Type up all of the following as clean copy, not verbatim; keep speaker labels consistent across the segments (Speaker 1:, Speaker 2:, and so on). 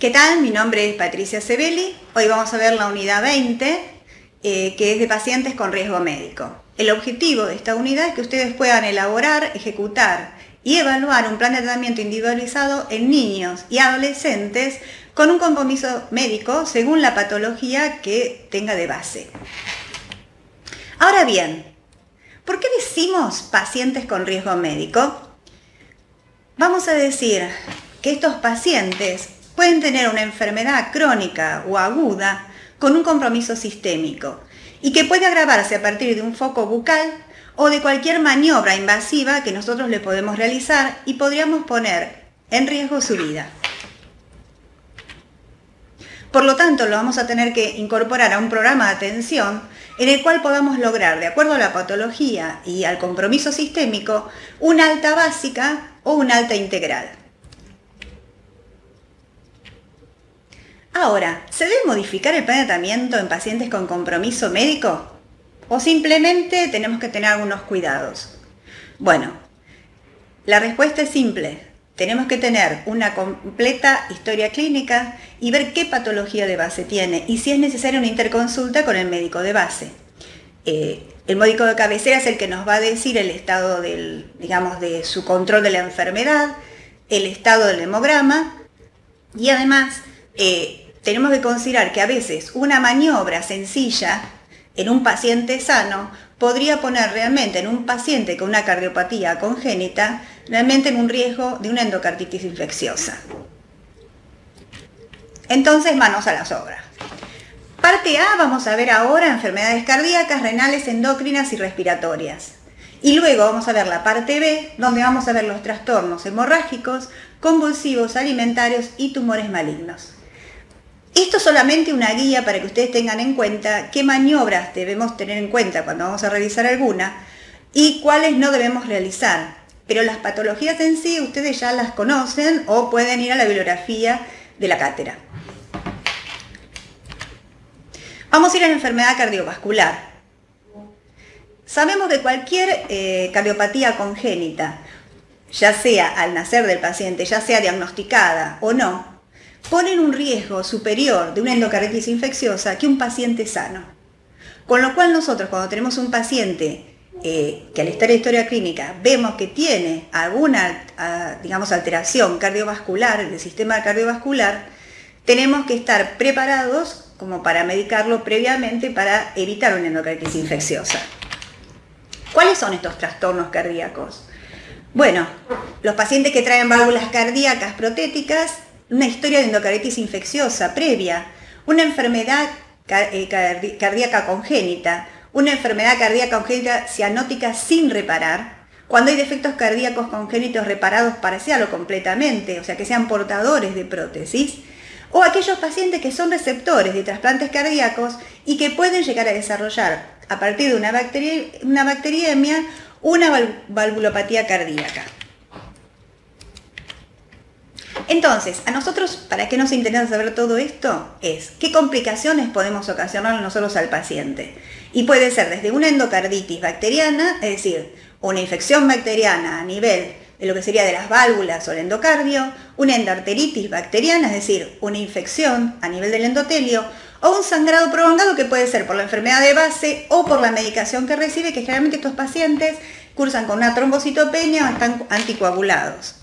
Speaker 1: ¿Qué tal? Mi nombre es Patricia Sebeli. Hoy vamos a ver la unidad 20, que es de pacientes con riesgo médico. El objetivo de esta unidad es que ustedes puedan elaborar, ejecutar y evaluar un plan de tratamiento individualizado en niños y adolescentes con un compromiso médico según la patología que tenga de base. Ahora bien, ¿por qué decimos pacientes con riesgo médico? Vamos a decir que estos pacientes pueden tener una enfermedad crónica o aguda con un compromiso sistémico y que puede agravarse a partir de un foco bucal o de cualquier maniobra invasiva que nosotros le podemos realizar y podríamos poner en riesgo su vida. Por lo tanto, lo vamos a tener que incorporar a un programa de atención en el cual podamos lograr, de acuerdo a la patología y al compromiso sistémico, una alta básica o una alta integral. Ahora, ¿se debe modificar el plan de tratamiento en pacientes con compromiso médico? ¿O simplemente tenemos que tener algunos cuidados? Bueno, la respuesta es simple. Tenemos que tener una completa historia clínica y ver qué patología de base tiene y si es necesaria una interconsulta con el médico de base. El médico de cabecera es el que nos va a decir el estado de su control de la enfermedad, el estado del hemograma y además tenemos que considerar que a veces una maniobra sencilla en un paciente sano podría poner realmente en un paciente con una cardiopatía congénita realmente en un riesgo de una endocarditis infecciosa. Entonces, manos a las obras. Parte A, vamos a ver ahora enfermedades cardíacas, renales, endocrinas y respiratorias. Y luego vamos a ver la parte B, donde vamos a ver los trastornos hemorrágicos, convulsivos, alimentarios y tumores malignos. Esto es solamente una guía para que ustedes tengan en cuenta qué maniobras debemos tener en cuenta cuando vamos a realizar alguna y cuáles no debemos realizar. Pero las patologías en sí ustedes ya las conocen o pueden ir a la bibliografía de la cátedra. Vamos a ir a la enfermedad cardiovascular. Sabemos que cualquier cardiopatía congénita, ya sea al nacer del paciente, ya sea diagnosticada o no, ponen un riesgo superior de una endocarditis infecciosa que un paciente sano. Con lo cual nosotros cuando tenemos un paciente que al estar en historia clínica vemos que tiene alguna, alteración cardiovascular, del sistema cardiovascular, tenemos que estar preparados como para medicarlo previamente para evitar una endocarditis infecciosa. ¿Cuáles son estos trastornos cardíacos? Bueno, los pacientes que traen válvulas cardíacas protéticas, una historia de endocarditis infecciosa previa, una enfermedad cardíaca congénita, una enfermedad cardíaca congénita cianótica sin reparar, cuando hay defectos cardíacos congénitos reparados parcial o completamente, o sea que sean portadores de prótesis, o aquellos pacientes que son receptores de trasplantes cardíacos y que pueden llegar a desarrollar a partir de una bacteriemia una valvulopatía cardíaca. Entonces, a nosotros, ¿para qué nos interesa saber todo esto? Es qué complicaciones podemos ocasionar nosotros al paciente. Y puede ser desde una endocarditis bacteriana, es decir, una infección bacteriana a nivel de lo que sería de las válvulas o el endocardio, una endarteritis bacteriana, es decir, una infección a nivel del endotelio, o un sangrado prolongado que puede ser por la enfermedad de base o por la medicación que recibe, que generalmente estos pacientes cursan con una trombocitopenia o están anticoagulados.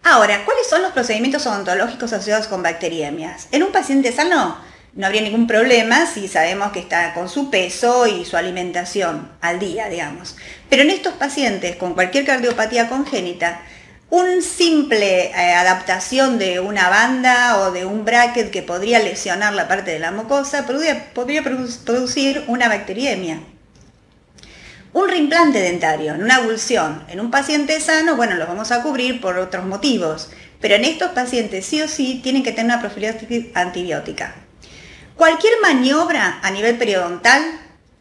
Speaker 1: Ahora, ¿cuáles son los procedimientos odontológicos asociados con bacteriemias? En un paciente sano no habría ningún problema si sabemos que está con su peso y su alimentación al día, digamos. Pero en estos pacientes con cualquier cardiopatía congénita, un simple adaptación de una banda o de un bracket que podría lesionar la parte de la mucosa podría producir una bacteriemia. Un reimplante dentario, una abulsión en un paciente sano, bueno, los vamos a cubrir por otros motivos, pero en estos pacientes sí o sí tienen que tener una profilaxis antibiótica. Cualquier maniobra a nivel periodontal,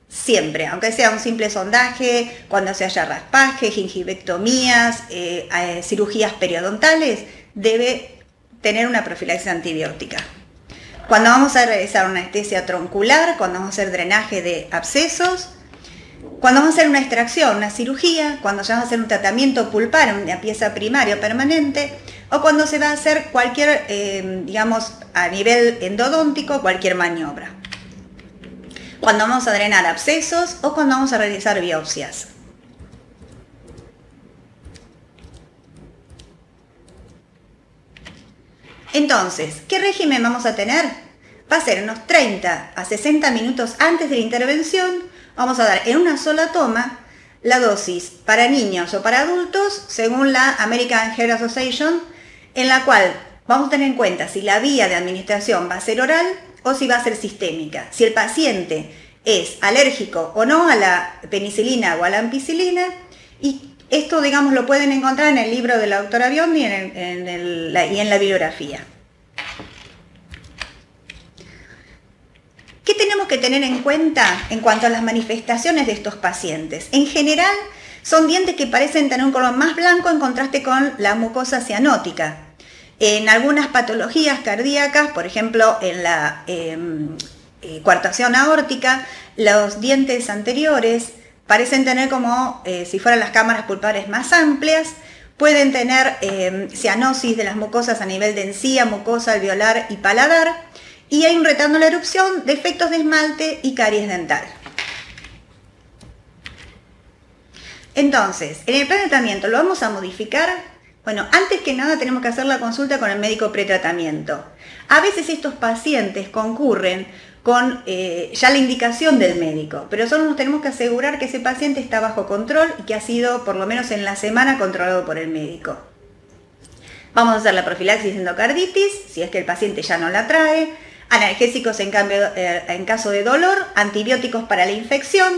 Speaker 1: siempre, aunque sea un simple sondaje, cuando se haya raspaje, gingivectomías, cirugías periodontales, debe tener una profilaxis antibiótica. Cuando vamos a realizar una anestesia troncular, cuando vamos a hacer drenaje de abscesos, cuando vamos a hacer una extracción, una cirugía, cuando ya vamos a hacer un tratamiento pulpar, una pieza primaria o permanente, o cuando se va a hacer cualquier, digamos, a nivel endodóntico, cualquier maniobra. Cuando vamos a drenar abscesos o cuando vamos a realizar biopsias. Entonces, ¿qué régimen vamos a tener? Va a ser unos 30 a 60 minutos antes de la intervención. Vamos a dar en una sola toma la dosis para niños o para adultos según la American Heart Association, en la cual vamos a tener en cuenta si la vía de administración va a ser oral o si va a ser sistémica. Si el paciente es alérgico o no a la penicilina o a la ampicilina, y esto, digamos, lo pueden encontrar en el libro de la doctora Biondi y en la bibliografía. ¿Qué tenemos que tener en cuenta en cuanto a las manifestaciones de estos pacientes? En general, son dientes que parecen tener un color más blanco en contraste con la mucosa cianótica. En algunas patologías cardíacas, por ejemplo, en la coartación aórtica, los dientes anteriores parecen tener como si fueran las cámaras pulpares más amplias, pueden tener cianosis de las mucosas a nivel de encía, mucosa alveolar y paladar, y hay un retardo en la erupción, defectos de esmalte y caries dental. Entonces, en el plan de tratamiento, ¿lo vamos a modificar? Bueno, antes que nada tenemos que hacer la consulta con el médico pretratamiento. A veces estos pacientes concurren con ya la indicación del médico, pero solo nos tenemos que asegurar que ese paciente está bajo control y que ha sido, por lo menos en la semana, controlado por el médico. Vamos a hacer la profilaxis de endocarditis, si es que el paciente ya no la trae, analgésicos en caso de dolor, antibióticos para la infección,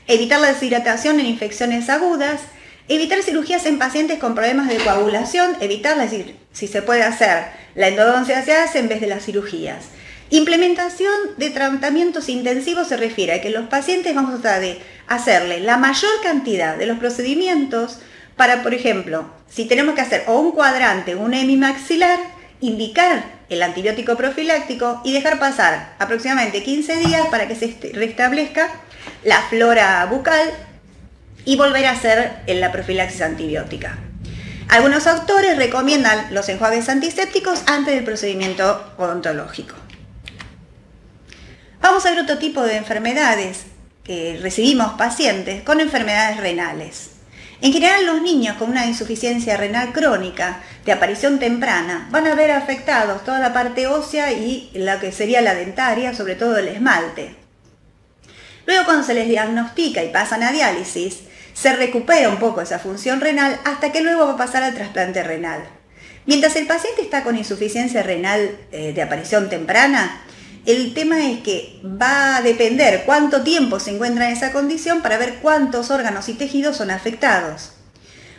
Speaker 1: evitar la deshidratación en infecciones agudas, evitar cirugías en pacientes con problemas de coagulación, evitarla, es decir, si se puede hacer la endodoncia se hace en vez de las cirugías. Implementación de tratamientos intensivos se refiere a que los pacientes vamos a tratar de hacerle la mayor cantidad de los procedimientos para, por ejemplo, si tenemos que hacer o un cuadrante o un hemimaxilar, indicar el antibiótico profiláctico y dejar pasar aproximadamente 15 días para que se restablezca la flora bucal y volver a hacer la profilaxis antibiótica. Algunos autores recomiendan los enjuagues antisépticos antes del procedimiento odontológico. Vamos a ver otro tipo de enfermedades que recibimos pacientes con enfermedades renales. En general, los niños con una insuficiencia renal crónica de aparición temprana van a ver afectados toda la parte ósea y la que sería la dentaria, sobre todo el esmalte. Luego, cuando se les diagnostica y pasan a diálisis, se recupera un poco esa función renal hasta que luego va a pasar al trasplante renal. Mientras el paciente está con insuficiencia renal de aparición temprana, el tema es que va a depender cuánto tiempo se encuentra en esa condición para ver cuántos órganos y tejidos son afectados.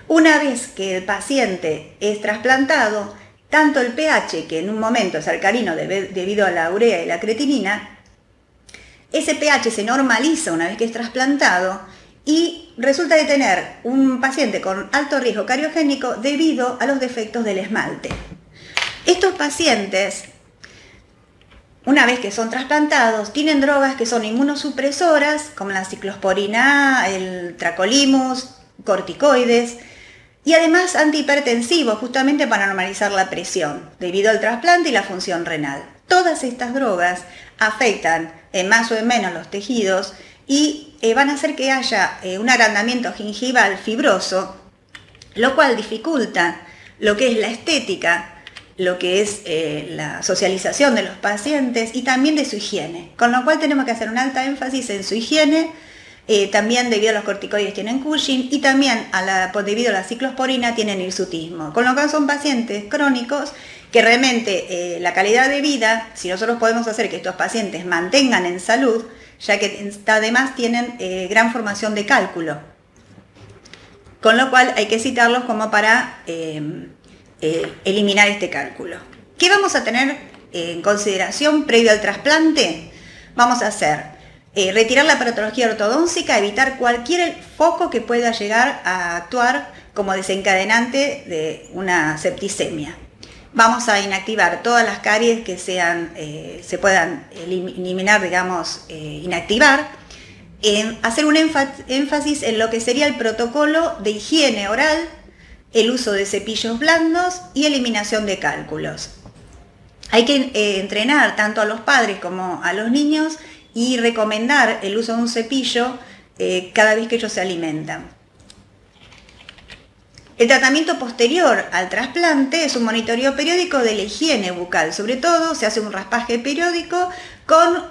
Speaker 1: Una vez que el paciente es trasplantado, tanto el pH, que en un momento es alcalino debido a la urea y la creatinina, ese pH se normaliza una vez que es trasplantado y resulta de tener un paciente con alto riesgo cariogénico debido a los defectos del esmalte. Estos pacientes, una vez que son trasplantados, tienen drogas que son inmunosupresoras, como la ciclosporina, el tracolimus, corticoides, y además antihipertensivos, justamente para normalizar la presión, debido al trasplante y la función renal. Todas estas drogas afectan en más o en menos los tejidos y van a hacer que haya un agrandamiento gingival fibroso, lo cual dificulta lo que es la estética, lo que es la socialización de los pacientes y también de su higiene, con lo cual tenemos que hacer un alto énfasis en su higiene, también debido a los corticoides tienen Cushing y también debido a la ciclosporina tienen hirsutismo, con lo cual son pacientes crónicos que realmente la calidad de vida, si nosotros podemos hacer que estos pacientes mantengan en salud, ya que además tienen gran formación de cálculo, con lo cual hay que citarlos como para eliminar este cálculo. ¿Qué vamos a tener en consideración previo al trasplante? Vamos a hacer retirar la patología ortodóntica, evitar cualquier foco que pueda llegar a actuar como desencadenante de una septicemia. Vamos a inactivar todas las caries que se puedan eliminar, digamos, inactivar. Hacer un énfasis en lo que sería el protocolo de higiene oral, el uso de cepillos blandos y eliminación de cálculos. Hay que entrenar tanto a los padres como a los niños y recomendar el uso de un cepillo cada vez que ellos se alimentan. El tratamiento posterior al trasplante es un monitoreo periódico de la higiene bucal. Sobre todo se hace un raspaje periódico con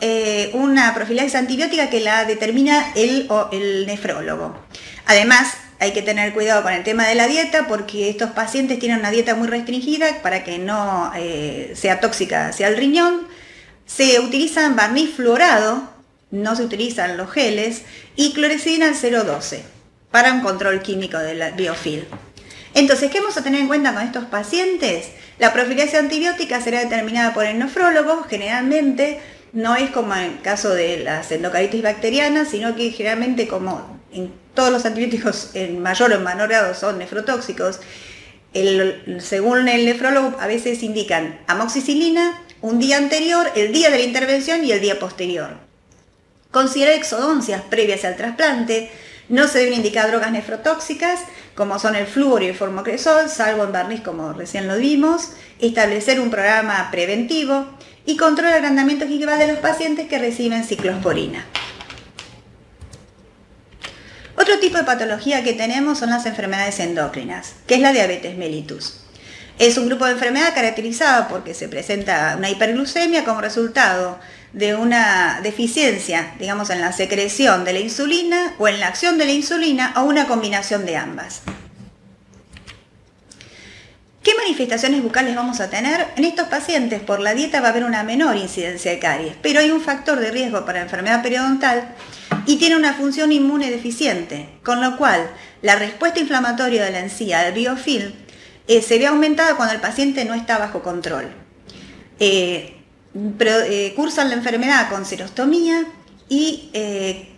Speaker 1: una profilaxis antibiótica que la determina el nefrólogo. Además, hay que tener cuidado con el tema de la dieta porque estos pacientes tienen una dieta muy restringida para que no sea tóxica hacia el riñón. Se utilizan barniz fluorado, no se utilizan los geles, y clorexidina al 0,12 para un control químico del biofilm. Entonces, ¿qué vamos a tener en cuenta con estos pacientes? La profilaxis antibiótica será determinada por el nefrólogo, generalmente no es como en el caso de las endocaritis bacterianas, sino que generalmente, como en todos los antibióticos en mayor o en menor grado son nefrotóxicos, según el nefrólogo a veces indican amoxicilina un día anterior, el día de la intervención y el día posterior. Considerar exodoncias previas al trasplante. No se deben indicar drogas nefrotóxicas, como son el flúor y el formocresol, salvo en barniz, como recién lo vimos. Establecer un programa preventivo y control el agrandamiento gingival de los pacientes que reciben ciclosporina. Otro tipo de patología que tenemos son las enfermedades endócrinas, que es la diabetes mellitus. Es un grupo de enfermedad caracterizado porque se presenta una hiperglucemia como resultado de una deficiencia, digamos, en la secreción de la insulina o en la acción de la insulina o una combinación de ambas. ¿Qué manifestaciones bucales vamos a tener? En estos pacientes por la dieta va a haber una menor incidencia de caries, pero hay un factor de riesgo para enfermedad periodontal y tiene una función inmune deficiente, con lo cual la respuesta inflamatoria de la encía, del biofilm, se ve aumentada cuando el paciente no está bajo control. Cursan la enfermedad con serostomía y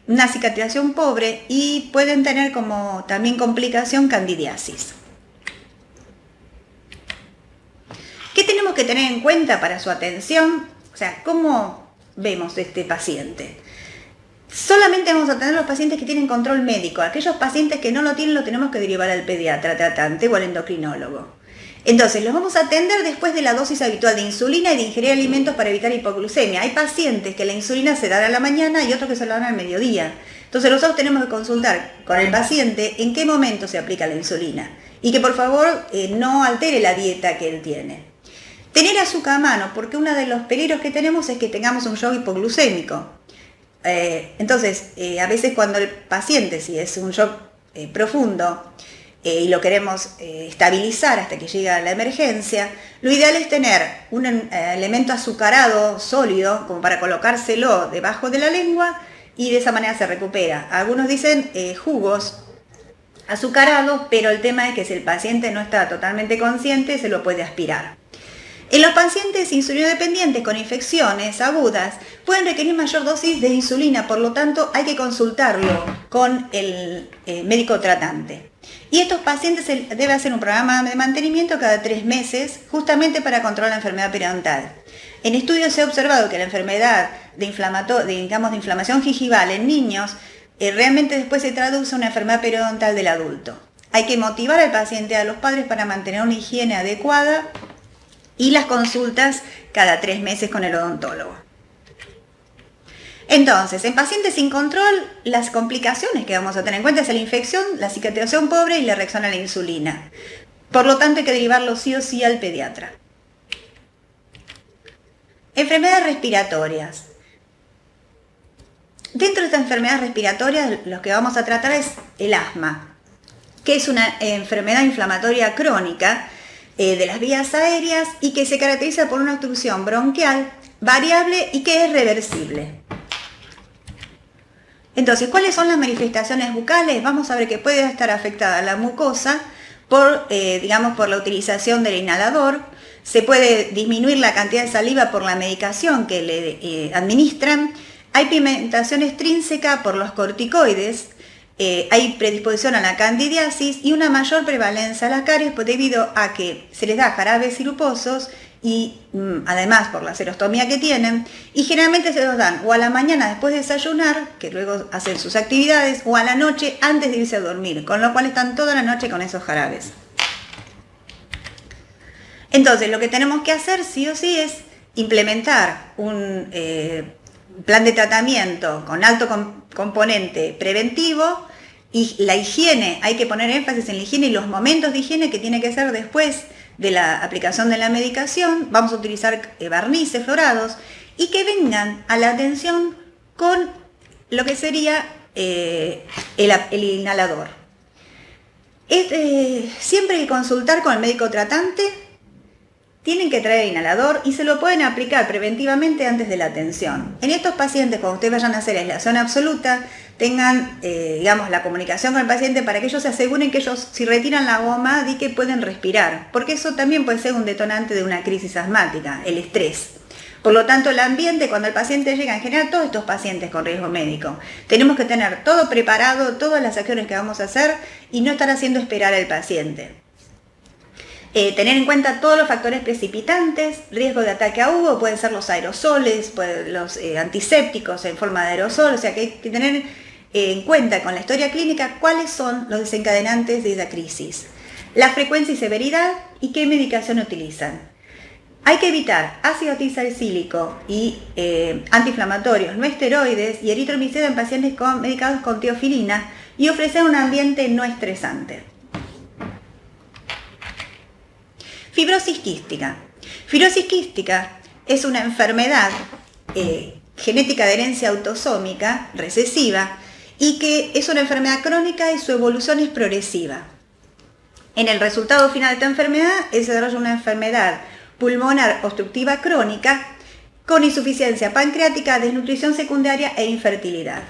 Speaker 1: una cicatrización pobre y pueden tener como también complicación candidiasis. ¿Qué tenemos que tener en cuenta para su atención? O sea, ¿cómo vemos este paciente? Solamente vamos a tener los pacientes que tienen control médico. Aquellos pacientes que no lo tienen lo tenemos que derivar al pediatra tratante o al endocrinólogo. Entonces, los vamos a atender después de la dosis habitual de insulina y de ingerir alimentos para evitar hipoglucemia. Hay pacientes que la insulina se da a la mañana y otros que se la dan al mediodía. Entonces, nosotros tenemos que consultar con el paciente en qué momento se aplica la insulina y que por favor no altere la dieta que él tiene. Tener azúcar a mano, porque uno de los peligros que tenemos es que tengamos un shock hipoglucémico. Entonces, a veces cuando el paciente, si es un shock profundo, y lo queremos estabilizar hasta que llega la emergencia, lo ideal es tener un elemento azucarado sólido como para colocárselo debajo de la lengua y de esa manera se recupera. Algunos dicen jugos azucarados, pero el tema es que si el paciente no está totalmente consciente se lo puede aspirar. En los pacientes insulinodependientes con infecciones agudas pueden requerir mayor dosis de insulina, por lo tanto hay que consultarlo con el médico tratante. Y estos pacientes se debe hacer un programa de mantenimiento cada 3 meses, justamente para controlar la enfermedad periodontal. En estudios se ha observado que la enfermedad de inflamación gingival en niños realmente después se traduce en una enfermedad periodontal del adulto. Hay que motivar al paciente y a los padres para mantener una higiene adecuada y las consultas cada 3 meses con el odontólogo. Entonces, en pacientes sin control, las complicaciones que vamos a tener en cuenta es la infección, la cicatrización pobre y la reacción a la insulina. Por lo tanto, hay que derivarlo sí o sí al pediatra. Enfermedades respiratorias. Dentro de estas enfermedades respiratorias, lo que vamos a tratar es el asma, que es una enfermedad inflamatoria crónica de las vías aéreas y que se caracteriza por una obstrucción bronquial variable y que es reversible. Entonces, ¿cuáles son las manifestaciones bucales? Vamos a ver que puede estar afectada la mucosa por la utilización del inhalador. Se puede disminuir la cantidad de saliva por la medicación que le administran. Hay pigmentación extrínseca por los corticoides. Hay predisposición a la candidiasis y una mayor prevalencia a la caries debido a que se les da jarabes siruposos y además por la serostomía que tienen, y generalmente se los dan o a la mañana después de desayunar, que luego hacen sus actividades, o a la noche antes de irse a dormir, con lo cual están toda la noche con esos jarabes. Entonces, lo que tenemos que hacer sí o sí es implementar un plan de tratamiento con alto componente preventivo, y la higiene, hay que poner énfasis en la higiene y los momentos de higiene que tiene que ser después de la aplicación de la medicación. Vamos a utilizar barnices florados y que vengan a la atención con lo que sería el inhalador. Siempre hay que consultar con el médico tratante. Tienen que traer el inhalador y se lo pueden aplicar preventivamente antes de la atención. En estos pacientes, cuando ustedes vayan a hacer aislación absoluta, tengan, digamos, la comunicación con el paciente para que ellos se aseguren que ellos, si retiran la goma, di que pueden respirar, porque eso también puede ser un detonante de una crisis asmática, el estrés. Por lo tanto, el ambiente, cuando el paciente llega, en general todos estos pacientes con riesgo médico, tenemos que tener todo preparado, todas las acciones que vamos a hacer y no estar haciendo esperar al paciente. Tener en cuenta todos los factores precipitantes, riesgo de ataque agudo, pueden ser los aerosoles, los antisépticos en forma de aerosol, o sea que hay que tener en cuenta con la historia clínica cuáles son los desencadenantes de esa crisis, la frecuencia y severidad y qué medicación utilizan. Hay que evitar ácido tisalicílico y antiinflamatorios, no esteroides y eritromicina en pacientes medicados con teofilina y ofrecer un ambiente no estresante. Fibrosis quística. Fibrosis quística es una enfermedad genética de herencia autosómica recesiva y que es una enfermedad crónica y su evolución es progresiva. En el resultado final de esta enfermedad se desarrolla una enfermedad pulmonar obstructiva crónica con insuficiencia pancreática, desnutrición secundaria e infertilidad.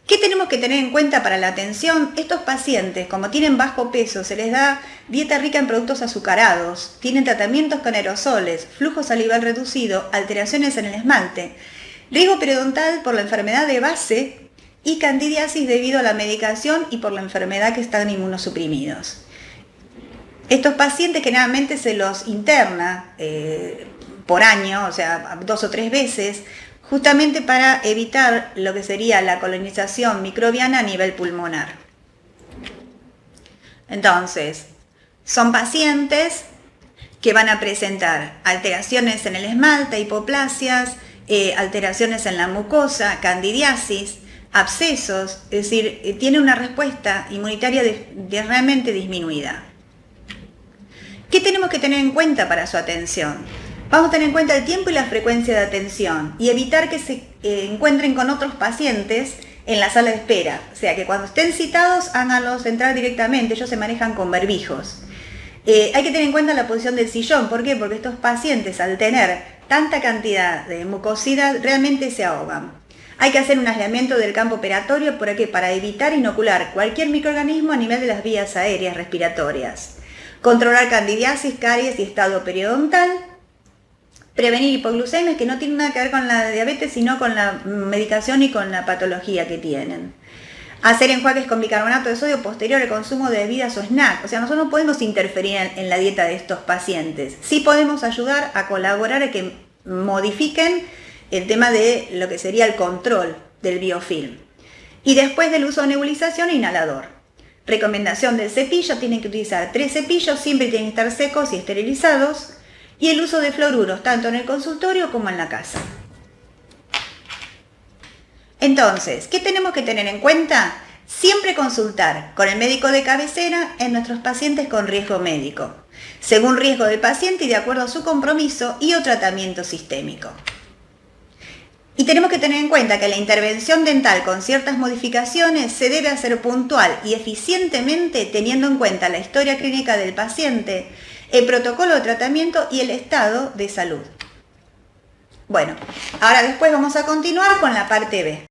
Speaker 1: ¿Qué tenemos que tener en cuenta para la atención? Estos pacientes, como tienen bajo peso, se les da dieta rica en productos azucarados, tienen tratamientos con aerosoles, flujo salival reducido, alteraciones en el esmalte, riesgo periodontal por la enfermedad de base y candidiasis debido a la medicación y por la enfermedad que están inmunosuprimidos. Estos pacientes generalmente se los interna por año, o sea, 2 o 3 veces, justamente para evitar lo que sería la colonización microbiana a nivel pulmonar. Entonces, son pacientes que van a presentar alteraciones en el esmalte, hipoplasias, alteraciones en la mucosa, candidiasis, abscesos, es decir, tiene una respuesta inmunitaria realmente disminuida. ¿Qué tenemos que tener en cuenta para su atención? Vamos a tener en cuenta el tiempo y la frecuencia de atención y evitar que se encuentren con otros pacientes en la sala de espera. O sea, que cuando estén citados, háganlos entrar directamente, ellos se manejan con barbijos. Hay que tener en cuenta la posición del sillón. ¿Por qué? Porque estos pacientes, al tener tanta cantidad de mucosidad, realmente se ahogan. Hay que hacer un aislamiento del campo operatorio para evitar inocular cualquier microorganismo a nivel de las vías aéreas respiratorias. Controlar candidiasis, caries y estado periodontal. Prevenir hipoglucemias que no tienen nada que ver con la diabetes, sino con la medicación y con la patología que tienen. Hacer enjuagues con bicarbonato de sodio posterior al consumo de bebidas o snacks. O sea, nosotros no podemos interferir en la dieta de estos pacientes. Sí podemos ayudar a colaborar a que modifiquen el tema de lo que sería el control del biofilm. Y después del uso de nebulización e inhalador. Recomendación del cepillo, tienen que utilizar 3 cepillos, siempre tienen que estar secos y esterilizados. Y el uso de fluoruros, tanto en el consultorio como en la casa. Entonces, ¿qué tenemos que tener en cuenta? Siempre consultar con el médico de cabecera en nuestros pacientes con riesgo médico, según riesgo del paciente y de acuerdo a su compromiso y o tratamiento sistémico. Y tenemos que tener en cuenta que la intervención dental con ciertas modificaciones se debe hacer puntual y eficientemente teniendo en cuenta la historia clínica del paciente, el protocolo de tratamiento y el estado de salud. Bueno, ahora después vamos a continuar con la parte B.